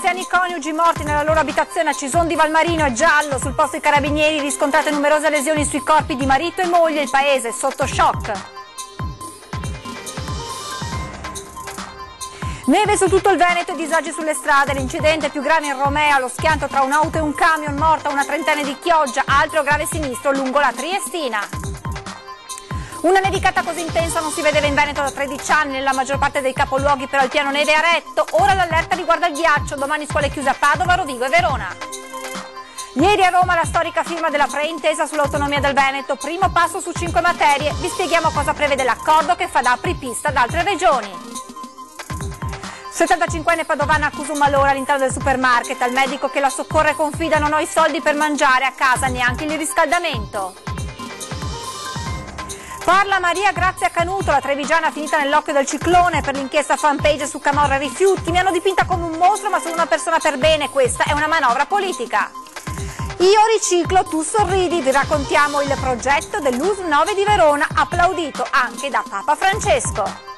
anziani coniugi morti nella loro abitazione a Cison di Valmarino e Giallo. Sul posto i carabinieri, riscontrate numerose lesioni sui corpi di marito e moglie. Il paese è sotto shock. Neve su tutto il Veneto e disagi sulle strade. L'incidente più grave in Romea, lo schianto tra un'auto e un camion, morta una trentenne di Chioggia, altro grave sinistro lungo la Triestina. Una nevicata così intensa non si vedeva in Veneto da 13 anni, nella maggior parte dei capoluoghi però il piano neve ha retto. Ora l'allerta riguarda il ghiaccio, domani scuole chiuse a Padova, Rovigo e Verona. Ieri a Roma la storica firma della preintesa sull'autonomia del Veneto, primo passo su 5 materie. Vi spieghiamo cosa prevede l'accordo che fa da apripista ad altre regioni. 75enne padovana accusa un malore all'interno del supermarket, al medico che la soccorre e confida: non ho i soldi per mangiare a casa, neanche il riscaldamento. Parla Maria Grazia Canuto, la trevigiana finita nell'occhio del ciclone per l'inchiesta fanpage su Camorra e rifiuti. Mi hanno dipinta come un mostro ma sono una persona per bene, questa è una manovra politica. Io riciclo, tu sorridi, vi raccontiamo il progetto dell'US 9 di Verona, applaudito anche da Papa Francesco.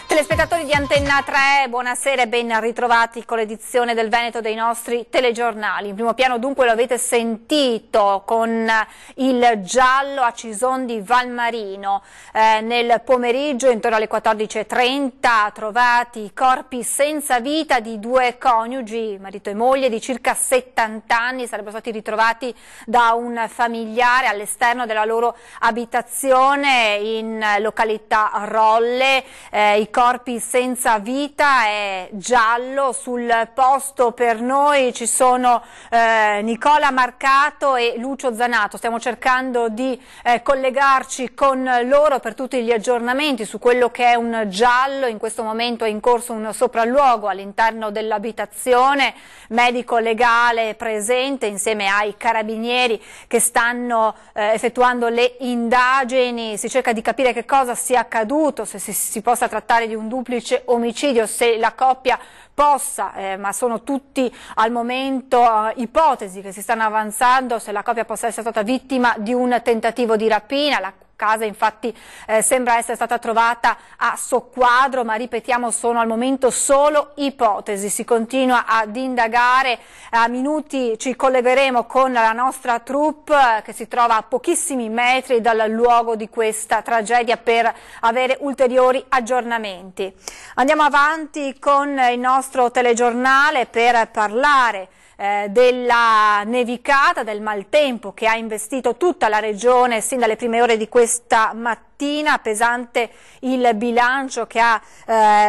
Telespettatori di Antenna 3, buonasera e ben ritrovati con l'edizione del Veneto dei nostri telegiornali. In primo piano dunque lo avete sentito con il Giallo a Cison di Valmarino. Nel pomeriggio intorno alle 14:30 trovati i corpi senza vita di due coniugi, marito e moglie di circa 70 anni, sarebbero stati ritrovati da un familiare all'esterno della loro abitazione in località Rolle. I corpi senza vita è Giallo. Sul posto per noi ci sono Nicola Marcato e Lucio Zanato. Stiamo cercando di collegarci con loro per tutti gli aggiornamenti su quello che è un Giallo. In questo momento è in corso un sopralluogo all'interno dell'abitazione, medico legale presente insieme ai carabinieri che stanno effettuando le indagini. Si cerca di capire che cosa sia accaduto, se si possa trattare di un duplice omicidio, se la coppia possa, ma sono tutti al momento ipotesi che si stanno avanzando, se la coppia possa essere stata vittima di un tentativo di rapina. La casa infatti sembra essere stata trovata a Soqquadro, ma ripetiamo sono al momento solo ipotesi. Si continua ad indagare, a minuti ci collegheremo con la nostra troupe che si trova a pochissimi metri dal luogo di questa tragedia per avere ulteriori aggiornamenti. Andiamo avanti con il nostro telegiornale per parlare della nevicata, del maltempo che ha investito tutta la regione sin dalle prime ore di questa mattina. Pesante il bilancio che ha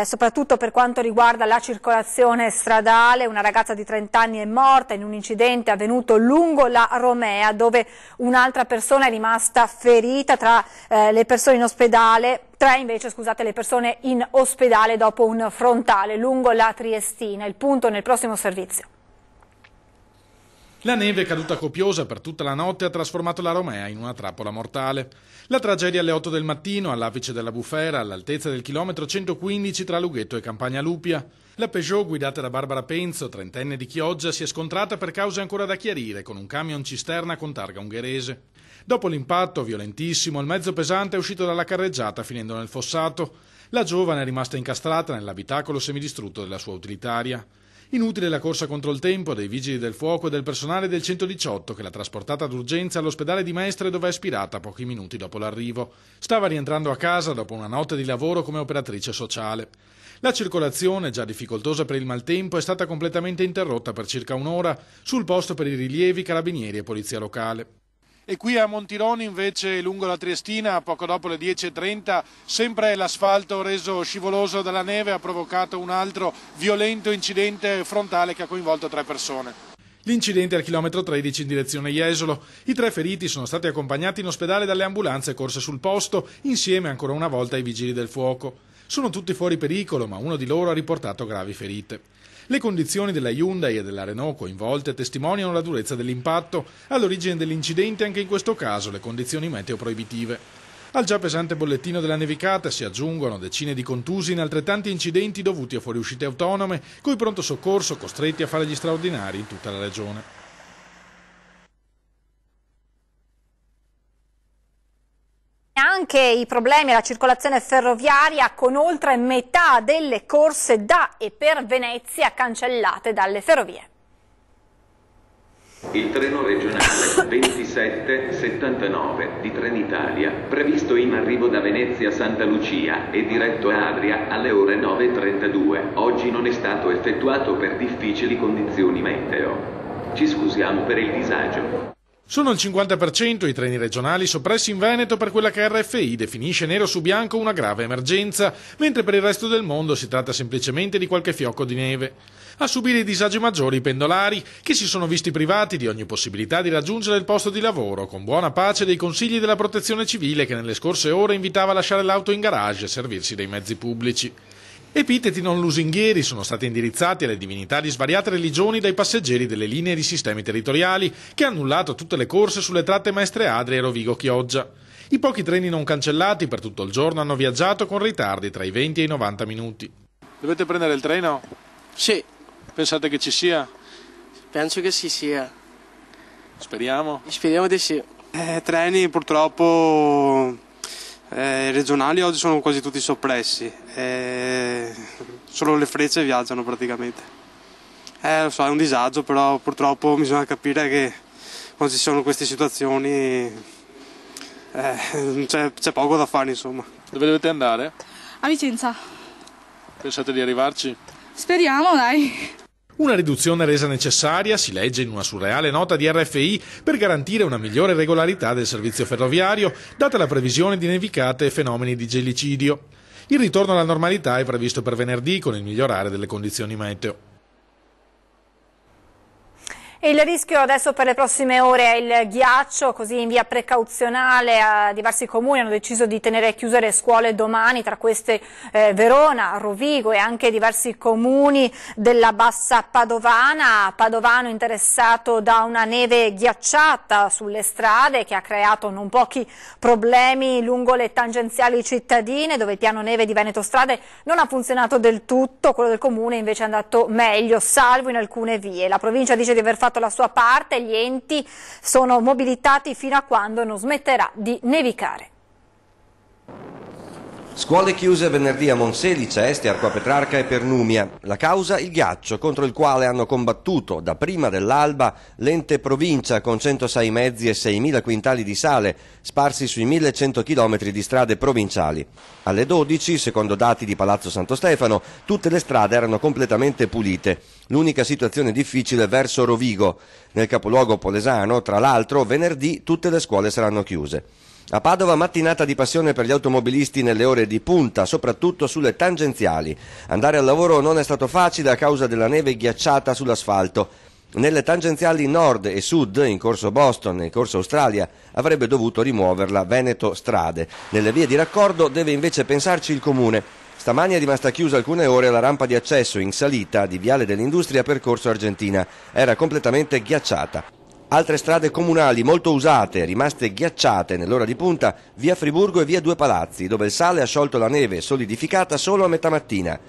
soprattutto per quanto riguarda la circolazione stradale. Una ragazza di 30 anni è morta in un incidente avvenuto lungo la Romea, dove un'altra persona è rimasta ferita. Tra le persone in ospedale, le persone in ospedale dopo un frontale lungo la Triestina. Il punto nel prossimo servizio. La neve caduta copiosa per tutta la notte ha trasformato la Romea in una trappola mortale. La tragedia alle 8 del mattino, all'apice della bufera, all'altezza del chilometro 115 tra Lughetto e Campagna Lupia. La Peugeot guidata da Barbara Penzo, trentenne di Chioggia, si è scontrata per cause ancora da chiarire con un camion cisterna con targa ungherese. Dopo l'impatto, violentissimo, il mezzo pesante è uscito dalla carreggiata finendo nel fossato. La giovane è rimasta incastrata nell'abitacolo semidistrutto della sua utilitaria. Inutile la corsa contro il tempo dei vigili del fuoco e del personale del 118 che l'ha trasportata d'urgenza all'ospedale di Mestre, dove è espirata pochi minuti dopo l'arrivo. Stava rientrando a casa dopo una notte di lavoro come operatrice sociale. La circolazione, già difficoltosa per il maltempo, è stata completamente interrotta per circa un'ora. Sul posto per i rilievi carabinieri e polizia locale. E qui a Montironi invece lungo la Triestina, poco dopo le 10:30, sempre l'asfalto reso scivoloso dalla neve ha provocato un altro violento incidente frontale che ha coinvolto 3 persone. L'incidente al chilometro 13 in direzione Jesolo. I 3 feriti sono stati accompagnati in ospedale dalle ambulanze corse sul posto, insieme ancora una volta ai vigili del fuoco. Sono tutti fuori pericolo, ma uno di loro ha riportato gravi ferite. Le condizioni della Hyundai e della Renault coinvolte testimoniano la durezza dell'impatto. All'origine dell'incidente anche in questo caso le condizioni meteo proibitive. Al già pesante bollettino della nevicata si aggiungono decine di contusi in altrettanti incidenti dovuti a fuoriuscite autonome, coi pronto soccorso costretti a fare gli straordinari in tutta la regione. anche i problemi alla circolazione ferroviaria, con oltre metà delle corse da e per Venezia cancellate dalle ferrovie. Il treno regionale 2779 di Trenitalia, previsto in arrivo da Venezia Santa Lucia e diretto a Adria alle ore 9:32, oggi non è stato effettuato per difficili condizioni meteo. Ci scusiamo per il disagio. Sono il 50% i treni regionali soppressi in Veneto per quella che RFI definisce nero su bianco una grave emergenza, mentre per il resto del mondo si tratta semplicemente di qualche fiocco di neve. A subire i disagi maggiori i pendolari, che si sono visti privati di ogni possibilità di raggiungere il posto di lavoro, con buona pace dei consigli della Protezione Civile, che nelle scorse ore invitava a lasciare l'auto in garage e servirsi dei mezzi pubblici. Epiteti non lusinghieri sono stati indirizzati alle divinità di svariate religioni dai passeggeri delle linee di sistemi territoriali, che hanno annullato tutte le corse sulle tratte Mestre Adria e Rovigo-Chioggia. I pochi treni non cancellati per tutto il giorno hanno viaggiato con ritardi tra i 20 e i 90 minuti. Dovete prendere il treno? Sì. Pensate che ci sia? Penso che sì sia. Speriamo? Speriamo di sì. Treni purtroppo regionali oggi sono quasi tutti soppressi. Solo le frecce viaggiano praticamente. Lo so, è un disagio, però purtroppo bisogna capire che quando ci sono queste situazioni c'è poco da fare, insomma. Dove dovete andare? A Vicenza. Pensate di arrivarci? Speriamo, dai. Una riduzione resa necessaria, si legge in una surreale nota di RFI, per garantire una migliore regolarità del servizio ferroviario, data la previsione di nevicate e fenomeni di gelicidio. Il ritorno alla normalità è previsto per venerdì, con il migliorare delle condizioni meteo. E il rischio adesso per le prossime ore è il ghiaccio, così in via precauzionale diversi comuni hanno deciso di tenere chiuse le scuole domani, tra queste Verona, Rovigo e anche diversi comuni della bassa padovana. Padovano interessato da una neve ghiacciata sulle strade che ha creato non pochi problemi lungo le tangenziali cittadine, dove il piano neve di Veneto Strade non ha funzionato del tutto, quello del comune invece è andato meglio, salvo in alcune vie. La provincia dice di aver fatto la sua parte, gli enti sono mobilitati fino a quando non smetterà di nevicare. Scuole chiuse venerdì a Monselice, Este, Arquà-Petrarca e Pernumia. La causa? Il ghiaccio, contro il quale hanno combattuto da prima dell'alba l'ente provincia con 106 mezzi e 6.000 quintali di sale sparsi sui 1.100 km di strade provinciali. Alle 12, secondo dati di Palazzo Santo Stefano, tutte le strade erano completamente pulite. L'unica situazione difficile verso Rovigo. Nel capoluogo polesano, tra l'altro, venerdì tutte le scuole saranno chiuse. A Padova mattinata di passione per gli automobilisti nelle ore di punta, soprattutto sulle tangenziali. Andare al lavoro non è stato facile a causa della neve ghiacciata sull'asfalto. Nelle tangenziali nord e sud, in corso Boston e in corso Australia, avrebbe dovuto rimuoverla Veneto Strade. Nelle vie di raccordo deve invece pensarci il comune. Stamani è rimasta chiusa alcune ore la rampa di accesso in salita di Viale dell'Industria percorso Argentina. Era completamente ghiacciata. Altre strade comunali molto usate, rimaste ghiacciate nell'ora di punta, via Friburgo e via Due Palazzi, dove il sale ha sciolto la neve solidificata solo a metà mattina.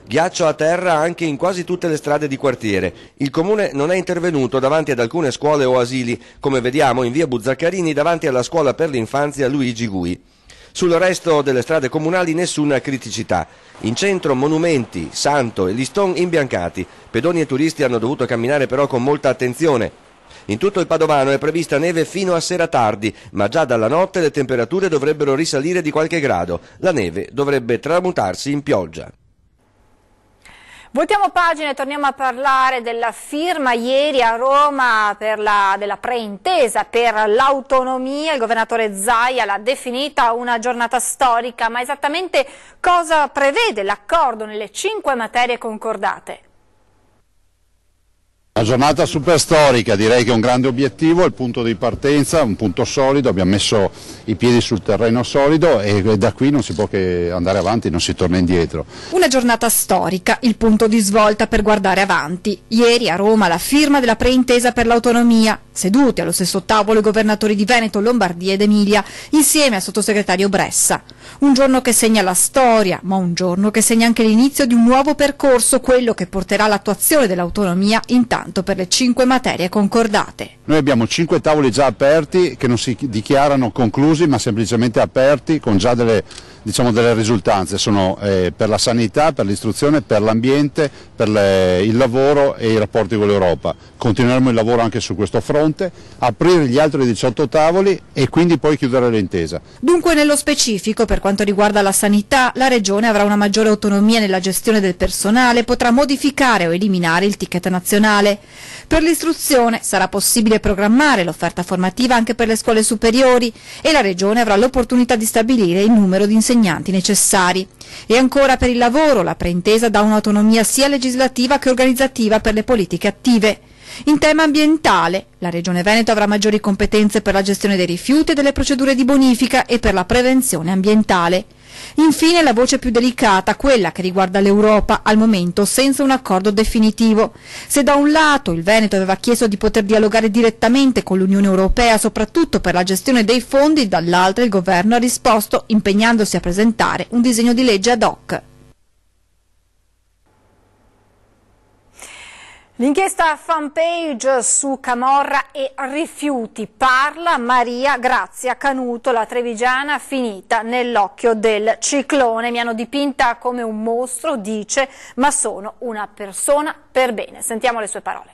Ghiaccio a terra anche in quasi tutte le strade di quartiere. Il comune non è intervenuto davanti ad alcune scuole o asili, come vediamo in via Buzzaccarini davanti alla scuola per l'infanzia Luigi Gui. Sul resto delle strade comunali nessuna criticità. In centro monumenti, Santo e Liston imbiancati. Pedoni e turisti hanno dovuto camminare però con molta attenzione. In tutto il Padovano è prevista neve fino a sera tardi, ma già dalla notte le temperature dovrebbero risalire di qualche grado. La neve dovrebbe tramutarsi in pioggia. Voltiamo pagina e torniamo a parlare della firma ieri a Roma della preintesa per l'autonomia. Il governatore Zaia l'ha definita una giornata storica, ma esattamente cosa prevede l'accordo nelle 5 materie concordate? Una giornata super storica, direi che è un grande obiettivo, il punto di partenza, un punto solido, abbiamo messo i piedi sul terreno solido e da qui non si può che andare avanti, non si torna indietro. Una giornata storica, il punto di svolta per guardare avanti. Ieri a Roma la firma della preintesa per l'autonomia, seduti allo stesso tavolo i governatori di Veneto, Lombardia ed Emilia, insieme al sottosegretario Bressa. Un giorno che segna la storia, ma un giorno che segna anche l'inizio di un nuovo percorso, quello che porterà all'attuazione dell'autonomia intanto soltanto per le 5 materie concordate. Noi abbiamo 5 tavoli già aperti che non si dichiarano conclusi ma semplicemente aperti con già delle risultanze, sono per la sanità, per l'istruzione, per l'ambiente, per il lavoro e i rapporti con l'Europa. Continueremo il lavoro anche su questo fronte, aprire gli altri 18 tavoli e quindi poi chiudere l'intesa. Dunque nello specifico, per quanto riguarda la sanità, la Regione avrà una maggiore autonomia nella gestione del personale, potrà modificare o eliminare il ticket nazionale. Per l'istruzione sarà possibile programmare l'offerta formativa anche per le scuole superiori e la Regione avrà l'opportunità di stabilire il numero di insegnanti necessari. E ancora per il lavoro, la preintesa dà un'autonomia sia legislativa che organizzativa per le politiche attive. In tema ambientale, la Regione Veneto avrà maggiori competenze per la gestione dei rifiuti e delle procedure di bonifica e per la prevenzione ambientale. Infine la voce più delicata, quella che riguarda l'Europa, al momento senza un accordo definitivo. Se da un lato il Veneto aveva chiesto di poter dialogare direttamente con l'Unione Europea, soprattutto per la gestione dei fondi, dall'altro il Governo ha risposto impegnandosi a presentare un disegno di legge ad hoc. L'inchiesta Fanpage su Camorra e rifiuti, parla Maria Grazia Canuto, la trevigiana finita nell'occhio del ciclone. Mi hanno dipinta come un mostro, dice, ma sono una persona per bene. Sentiamo le sue parole.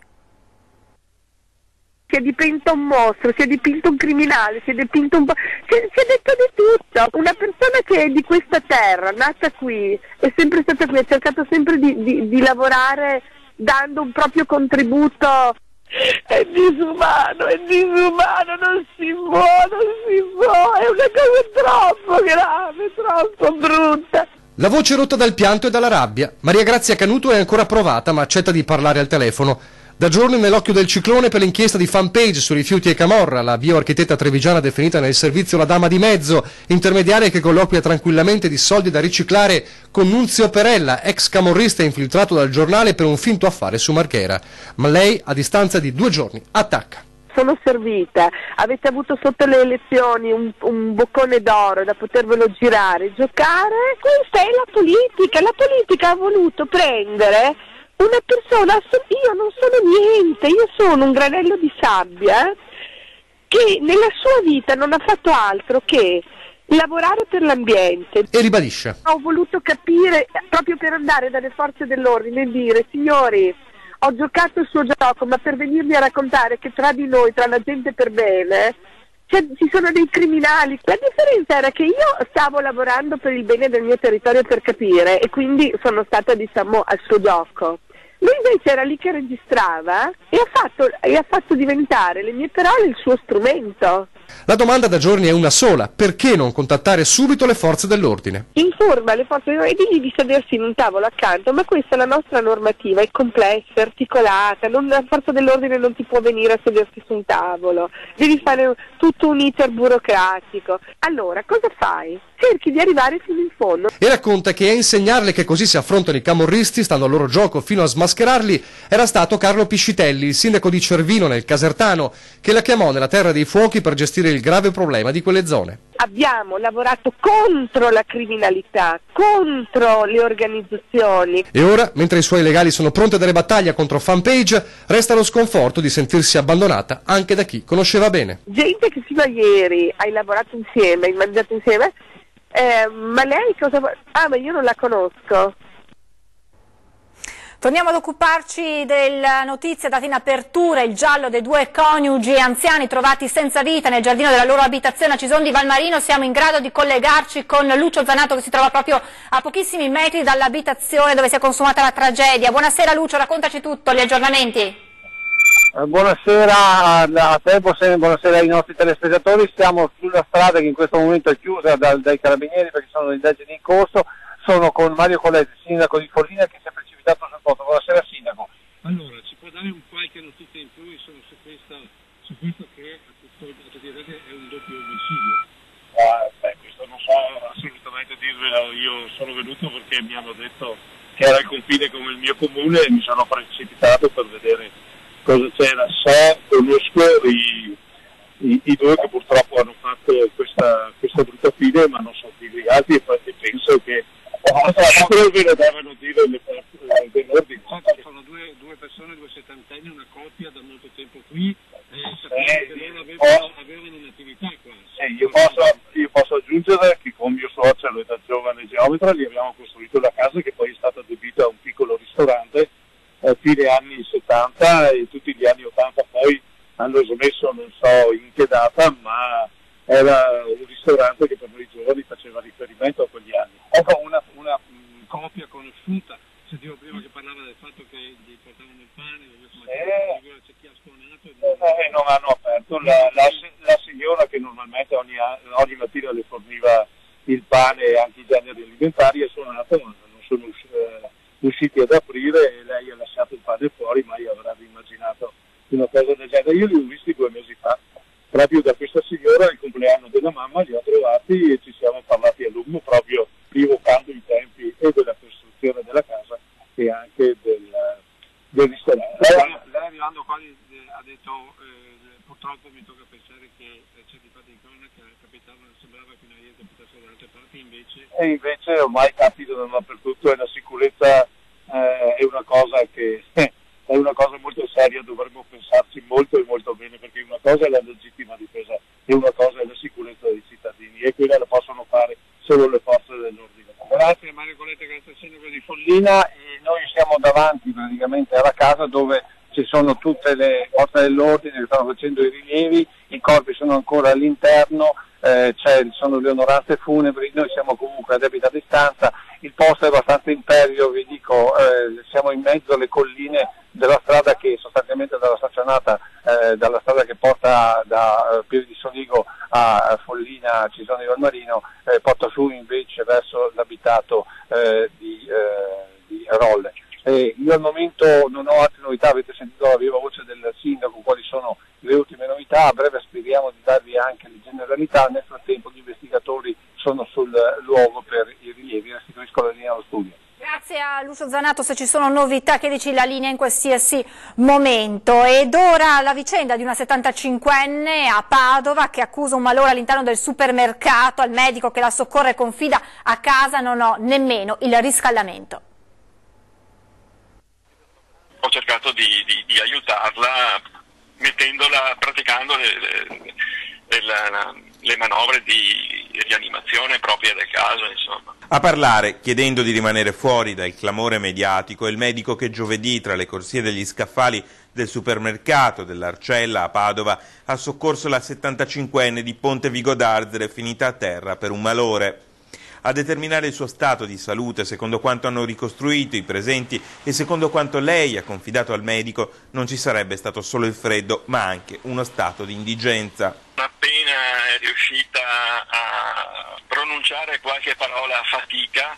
Si è dipinto un mostro, si è dipinto un criminale, si è dipinto si è detto di tutto. Una persona che è di questa terra, nata qui, è sempre stata qui, ha cercato sempre di lavorare dando un proprio contributo. È disumano, non si può, è una cosa troppo grave, troppo brutta. La voce rotta dal pianto e dalla rabbia. Maria Grazia Canuto è ancora provata ma accetta di parlare al telefono. Da giorni nell'occhio del ciclone per l'inchiesta di Fanpage su rifiuti e Camorra, la bioarchitetta trevigiana definita nel servizio la dama di mezzo, intermediaria che colloquia tranquillamente di soldi da riciclare con Nunzio Perella, ex camorrista infiltrato dal giornale per un finto affare su Marghera. Ma lei, a distanza di 2 giorni, attacca. Sono servita, avete avuto sotto le elezioni un boccone d'oro da potervelo girare, giocare. Questa è la politica ha voluto prendere una persona, io non sono niente, io sono un granello di sabbia che nella sua vita non ha fatto altro che lavorare per l'ambiente. E ribadisce. Ho voluto capire, proprio per andare dalle forze dell'ordine e dire: signori, ho giocato il suo gioco, ma per venirmi a raccontare che tra di noi, tra la gente per bene, ci sono dei criminali. La differenza era che io stavo lavorando per il bene del mio territorio, per capire, e quindi sono stata, diciamo, al suo gioco. Lui invece era lì che registrava e ha fatto diventare le mie parole il suo strumento. La domanda da giorni è una sola: perché non contattare subito le forze dell'ordine? Informa le forze dell'ordine e digli di sedersi in un tavolo accanto, ma questa è la nostra normativa, è complessa, è articolata, la forza dell'ordine non ti può venire a sedersi su un tavolo, devi fare tutto un iter burocratico. Allora, cosa fai? Cerchi di arrivare fino in fondo. E racconta che a insegnarle che così si affrontano i camorristi, stando al loro gioco fino a smascherarli, era stato Carlo Piscitelli, il sindaco di Cervino nel Casertano, che la chiamò nella Terra dei Fuochi per gestire il grave problema di quelle zone. Abbiamo lavorato contro la criminalità, contro le organizzazioni. E ora, mentre i suoi legali sono pronti a dare battaglia contro Fanpage, resta lo sconforto di sentirsi abbandonata anche da chi conosceva bene. Gente che fino a ieri hai lavorato insieme, hai mangiato insieme, ma lei cosa vuole? Ah, ma io non la conosco. Torniamo ad occuparci della notizia data in apertura, il giallo dei 2 coniugi anziani trovati senza vita nel giardino della loro abitazione a Cison di Valmarino. Siamo in grado di collegarci con Lucio Zanato, che si trova proprio a pochissimi metri dall'abitazione dove si è consumata la tragedia. Buonasera Lucio, raccontaci tutto, gli aggiornamenti. Buonasera a te, buonasera ai nostri telespettatori. Siamo sulla strada che in questo momento è chiusa dai carabinieri perché sono le indagini in corso. Sono con Mario Coletti, sindaco di Forlina, che si è precipitato sul posto. Buonasera sindaco. Allora, ci può dare qualche notizia in più su questo che a dire è un doppio omicidio? Questo non so assolutamente dirvelo. Io sono venuto perché mi hanno detto che era il confine con il mio comune e mi sono precipitato per vedere cosa c'era. Conosco i 2 che purtroppo hanno fatto questa brutta fine, ma non so dire gli altri, e penso che ve lo devono dire le forze dell'ordine. Sono due persone, 2 settantenni, una fine anni 70 e tutti gli anni 80 poi hanno smesso, non so in che data, ma era un ristorante che per noi giovani faceva riferimento a quegli anni. Ecco una coppia conosciuta, sentivo prima che parlava del fatto che gli portavano il pane, c'è chi ha suonato e non hanno aperto. La signora che normalmente ogni mattina le forniva il pane e anche i generi alimentari ha suonato, ma non sono riusciti ad aprire e lei ha lasciato il pane fuori, mai avrebbe immaginato una cosa del genere. Io li ho visti 2 mesi fa, proprio da questa signora, il compleanno della mamma, li ho trovati e ci siamo parlati a lungo, proprio rievocando i tempi e della costruzione della casa e anche del ristorante. Lei arrivando qua ha detto purtroppo mi tocca pensare che certi fatti di cronaca capitavano, sembrava che non capitassero da altre parti, invece ormai capitano dappertutto e la sicurezza è una cosa che è una cosa molto seria, dovremmo pensarci molto e molto bene, perché una cosa è la legittima difesa e una cosa è la sicurezza dei cittadini, e quella la possono fare solo le forze dell'ordine. Grazie Mario Coletta, grazie al sindaco di Follina, e noi siamo davanti praticamente alla casa dove ci sono tutte le forze dell'ordine che stanno facendo i rilievi, i corpi sono ancora all'interno, sono le onoranze funebri, noi siamo comunque a debita distanza, il posto è abbastanza impervio, vi dico, siamo in mezzo alle colline della strada che sostanzialmente dalla staccionata, dalla strada che porta da Pieve di Soligo a Follina, Cisone di Valmarino, porta su invece verso l'abitato di Rolle. Io al momento non ho altre novità, avete sentito la viva voce del sindaco quali sono le ultime novità, a breve speriamo di darvi anche le generalità, nel frattempo gli investigatori sono sul luogo per i rilievi, restituisco la linea allo studio. Grazie a Lucio Zanato, se ci sono novità chiedici la linea in qualsiasi momento. Ed ora la vicenda di una 75enne a Padova che accusa un malore all'interno del supermercato, al medico che la soccorre e confida a casa non ho nemmeno il riscaldamento. Ho cercato di aiutarla praticando le manovre di rianimazione proprie del caso, insomma. A parlare, chiedendo di rimanere fuori dal clamore mediatico, è il medico che giovedì, tra le corsie degli scaffali del supermercato dell'Arcella a Padova, ha soccorso la 75enne di Ponte Vigo d'Arzere finita a terra per un malore. A determinare il suo stato di salute, secondo quanto hanno ricostruito i presenti e secondo quanto lei ha confidato al medico, non ci sarebbe stato solo il freddo, ma anche uno stato di indigenza. Appena è riuscita a pronunciare qualche parola a fatica,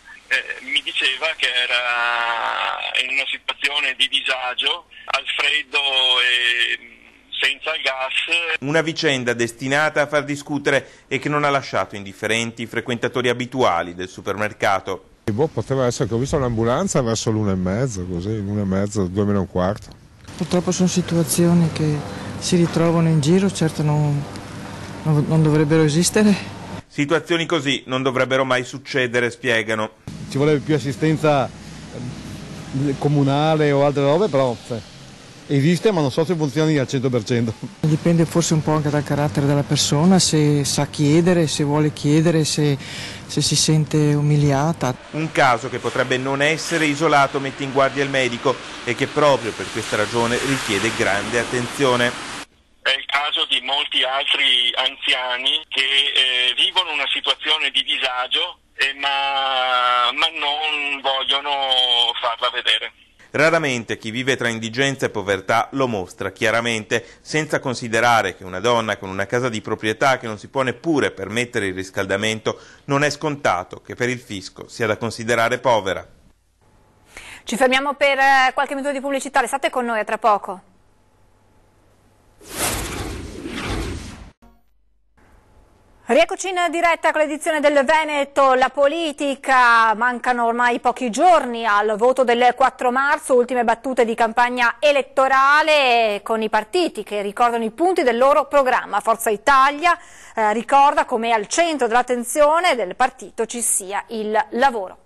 mi diceva che era in una situazione di disagio, al freddo e senza il gas. Una vicenda destinata a far discutere e che non ha lasciato indifferenti i frequentatori abituali del supermercato. Poteva essere che ho visto l'ambulanza verso l'1:30, così, l'1:30, 2:15. Purtroppo sono situazioni che si ritrovano in giro, certo non dovrebbero esistere. Situazioni così non dovrebbero mai succedere, spiegano. Ci vuole più assistenza comunale o altre robe, però esiste, ma non so se funzioni al 100%. Dipende forse un po' anche dal carattere della persona, se sa chiedere, se vuole chiedere, se si sente umiliata. Un caso che potrebbe non essere isolato, mette in guardia il medico, e che proprio per questa ragione richiede grande attenzione. È il caso di molti altri anziani che vivono una situazione di disagio, ma non vogliono farla vedere. Raramente chi vive tra indigenza e povertà lo mostra chiaramente, senza considerare che una donna con una casa di proprietà che non si può neppure permettere il riscaldamento non è scontato che per il fisco sia da considerare povera. Ci fermiamo per qualche minuto di pubblicità, restate con noi, a tra poco. Rieccoci in diretta con l'edizione del Veneto, la politica, mancano ormai pochi giorni al voto del 4 marzo, ultime battute di campagna elettorale con i partiti che ricordano i punti del loro programma. Forza Italia ricorda come al centro dell'attenzione del partito ci sia il lavoro.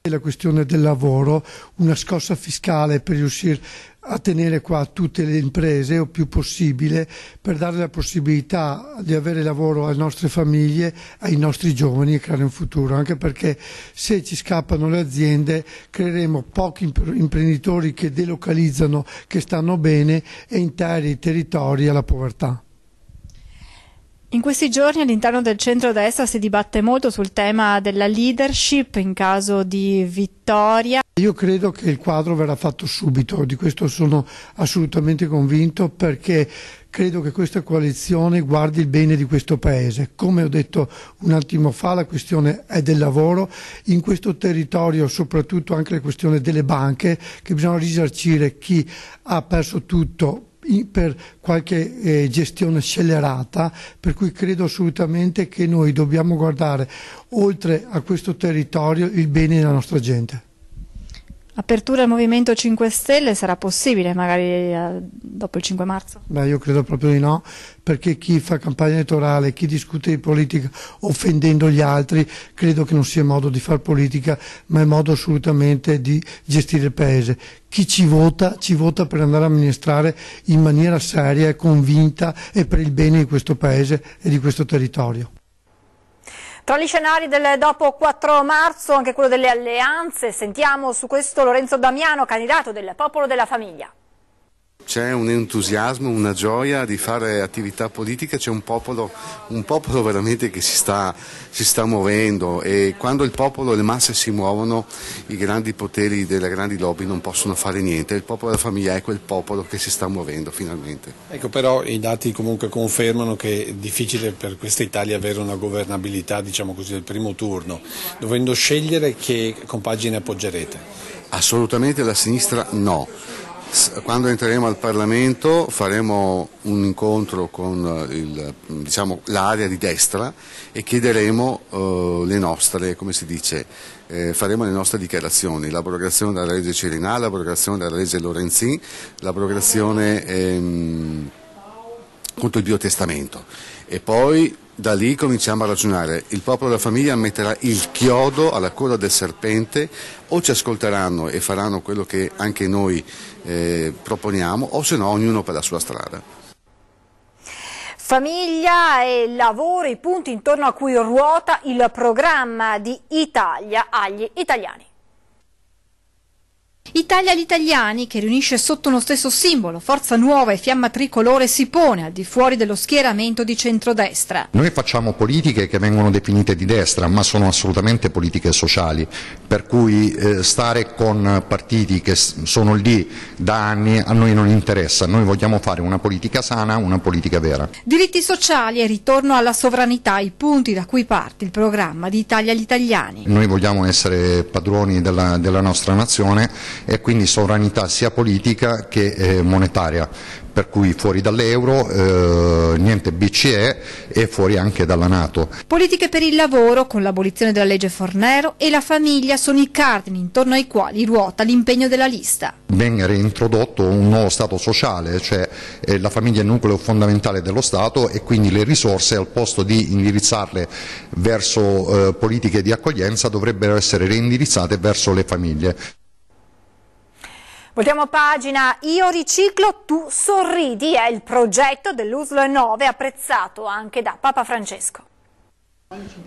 La questione del lavoro, una scossa fiscale per riuscire a tenere qua tutte le imprese o più possibile, per dare la possibilità di avere lavoro alle nostre famiglie, ai nostri giovani e creare un futuro, anche perché se ci scappano le aziende creeremo pochi imprenditori che delocalizzano, che stanno bene, e interi territori alla povertà. In questi giorni all'interno del centrodestra si dibatte molto sul tema della leadership in caso di vittoria. Io credo che il quadro verrà fatto subito, di questo sono assolutamente convinto, perché credo che questa coalizione guardi il bene di questo Paese. Come ho detto un attimo fa, la questione è del lavoro, in questo territorio soprattutto anche la questione delle banche, che bisogna risarcire chi ha perso tutto per qualche gestione scellerata, per cui credo assolutamente che noi dobbiamo guardare oltre a questo territorio il bene della nostra gente. Apertura al Movimento 5 Stelle sarà possibile magari dopo il 5 marzo? Beh, io credo proprio di no, perché chi fa campagna elettorale, chi discute di politica offendendo gli altri, credo che non sia modo di fare politica, ma è modo assolutamente di gestire il Paese. Chi ci vota per andare a amministrare in maniera seria e convinta e per il bene di questo Paese e di questo territorio. Tra gli scenari del dopo 4 marzo anche quello delle alleanze, sentiamo su questo Lorenzo Damiano, candidato del Popolo della Famiglia. C'è un entusiasmo, una gioia di fare attività politica, c'è un popolo veramente che si sta muovendo, e quando il popolo e le masse si muovono i grandi poteri delle grandi lobby non possono fare niente. Il Popolo della Famiglia è quel popolo che si sta muovendo finalmente. Ecco, però i dati comunque confermano che è difficile per questa Italia avere una governabilità, diciamo così, del primo turno, dovendo scegliere che compagine appoggerete. Assolutamente la sinistra no. Quando entreremo al Parlamento faremo un incontro con l'area di destra e chiederemo le nostre, come si dice, faremo le nostre dichiarazioni, l'abrogazione della legge Cirinà, l'abrogazione della legge Lorenzin, l'abrogazione contro il biotestamento, e poi da lì cominciamo a ragionare. Il Popolo della Famiglia metterà il chiodo alla coda del serpente, o ci ascolteranno e faranno quello che anche noi proponiamo, o se no ognuno per la sua strada. Famiglia e lavoro, i punti intorno a cui ruota il programma di Italia agli italiani. Italia agli italiani, che riunisce sotto uno stesso simbolo Forza Nuova e Fiamma Tricolore, si pone al di fuori dello schieramento di centrodestra. Noi facciamo politiche che vengono definite di destra, ma sono assolutamente politiche sociali, per cui stare con partiti che sono lì da anni a noi non interessa. Noi vogliamo fare una politica sana, una politica vera. Diritti sociali e ritorno alla sovranità, i punti da cui parte il programma di Italia agli italiani. Noi vogliamo essere padroni della nostra nazione, e quindi sovranità sia politica che monetaria, per cui fuori dall'euro, niente BCE e fuori anche dalla Nato. Politiche per il lavoro, con l'abolizione della legge Fornero, e la famiglia sono i cardini intorno ai quali ruota l'impegno della lista. Venga reintrodotto un nuovo Stato sociale, cioè la famiglia è il nucleo fondamentale dello Stato, e quindi le risorse, al posto di indirizzarle verso politiche di accoglienza, dovrebbero essere reindirizzate verso le famiglie. Voltiamo pagina. Io riciclo, tu sorridi è il progetto dell'USL 9, apprezzato anche da Papa Francesco.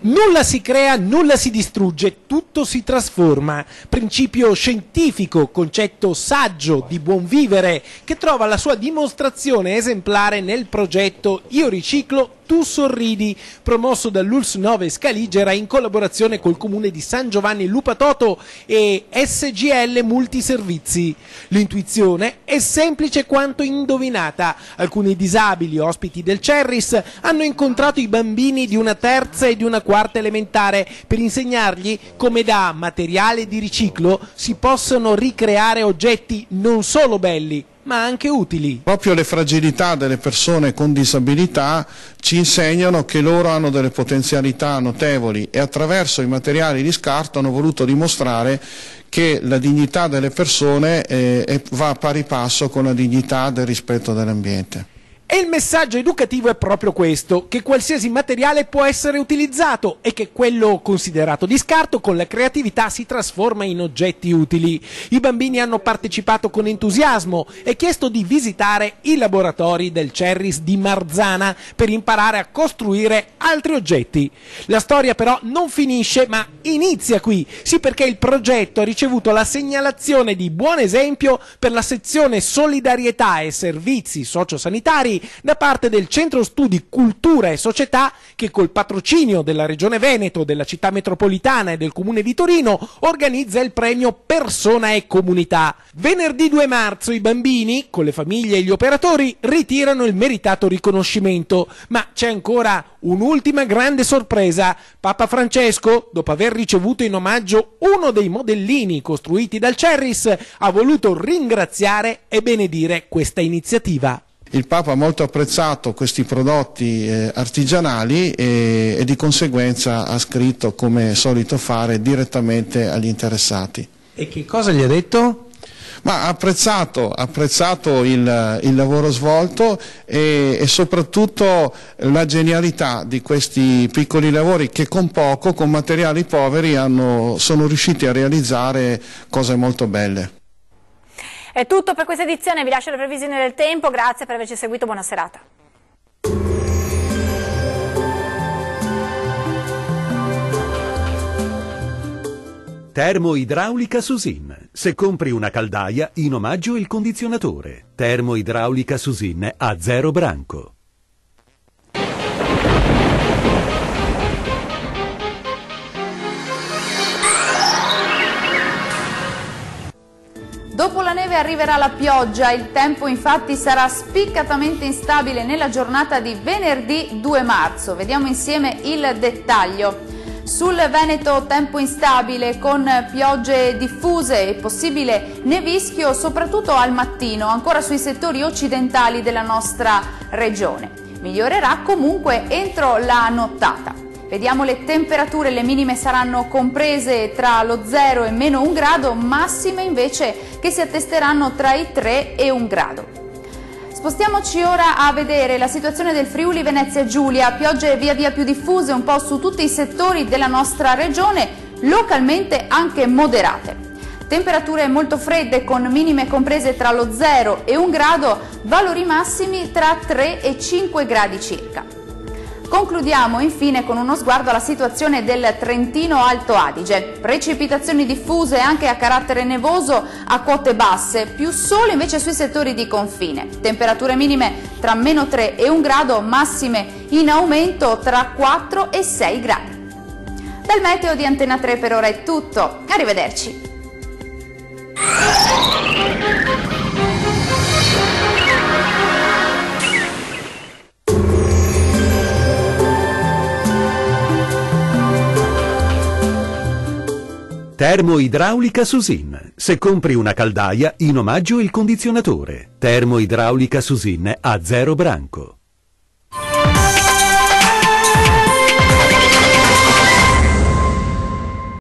Nulla si crea, nulla si distrugge, tutto si trasforma. Principio scientifico, concetto saggio di buon vivere, che trova la sua dimostrazione esemplare nel progetto Io riciclo, tu sorridi, promosso dall'ULS 9 Scaligera in collaborazione col comune di San Giovanni Lupatoto e SGL Multiservizi. L'intuizione è semplice quanto indovinata. Alcuni disabili ospiti del Cerris hanno incontrato i bambini di una terza e di una quarta elementare per insegnargli come da materiale di riciclo si possono ricreare oggetti non solo belli, ma anche utili. Proprio le fragilità delle persone con disabilità ci insegnano che loro hanno delle potenzialità notevoli, e attraverso i materiali di scarto hanno voluto dimostrare che la dignità delle persone va a pari passo con la dignità del rispetto dell'ambiente. E il messaggio educativo è proprio questo, che qualsiasi materiale può essere utilizzato e che quello considerato di scarto con la creatività si trasforma in oggetti utili. I bambini hanno partecipato con entusiasmo e chiesto di visitare i laboratori del Cerris di Marzana per imparare a costruire altri oggetti. La storia però non finisce, ma inizia qui, sì, perché il progetto ha ricevuto la segnalazione di buon esempio per la sezione Solidarietà e Servizi Sociosanitari da parte del Centro Studi Cultura e Società che col patrocinio della Regione Veneto, della Città Metropolitana e del Comune di Torino organizza il premio Persona e Comunità. Venerdì 2 marzo i bambini, con le famiglie e gli operatori, ritirano il meritato riconoscimento, ma c'è ancora un'ultima grande sorpresa. Papa Francesco, dopo aver ricevuto in omaggio uno dei modellini costruiti dal Cerris, ha voluto ringraziare e benedire questa iniziativa. Il Papa ha molto apprezzato questi prodotti artigianali e di conseguenza ha scritto, come è solito fare, direttamente agli interessati. E che cosa gli ha detto? Ma ha apprezzato il lavoro svolto e soprattutto la genialità di questi piccoli lavori che con poco, con materiali poveri, sono riusciti a realizzare cose molto belle. È tutto per questa edizione, vi lascio le previsioni del tempo, grazie per averci seguito, buona serata. Termoidraulica Susin. Se compri una caldaia, in omaggio il condizionatore. Termoidraulica Susin a 0 branco. Dopo la neve arriverà la pioggia, il tempo infatti sarà spiccatamente instabile nella giornata di venerdì 2 marzo. Vediamo insieme il dettaglio. Sul Veneto tempo instabile con piogge diffuse e possibile nevischio soprattutto al mattino, ancora sui settori occidentali della nostra regione. Migliorerà comunque entro la nottata. Vediamo le temperature, le minime saranno comprese tra lo 0 e meno 1 grado, massime invece che si attesteranno tra i 3 e 1 grado. Spostiamoci ora a vedere la situazione del Friuli Venezia Giulia, piogge via via più diffuse un po' su tutti i settori della nostra regione, localmente anche moderate. Temperature molto fredde con minime comprese tra lo 0 e 1 grado, valori massimi tra 3 e 5 gradi circa. Concludiamo infine con uno sguardo alla situazione del Trentino Alto Adige. Precipitazioni diffuse anche a carattere nevoso a quote basse, più sole invece sui settori di confine. Temperature minime tra meno 3 e 1 grado, massime in aumento tra 4 e 6 gradi. Dal meteo di Antena 3 per ora è tutto. Arrivederci. Termoidraulica Susin. Se compri una caldaia, in omaggio il condizionatore. Termoidraulica Susin a 0 branco.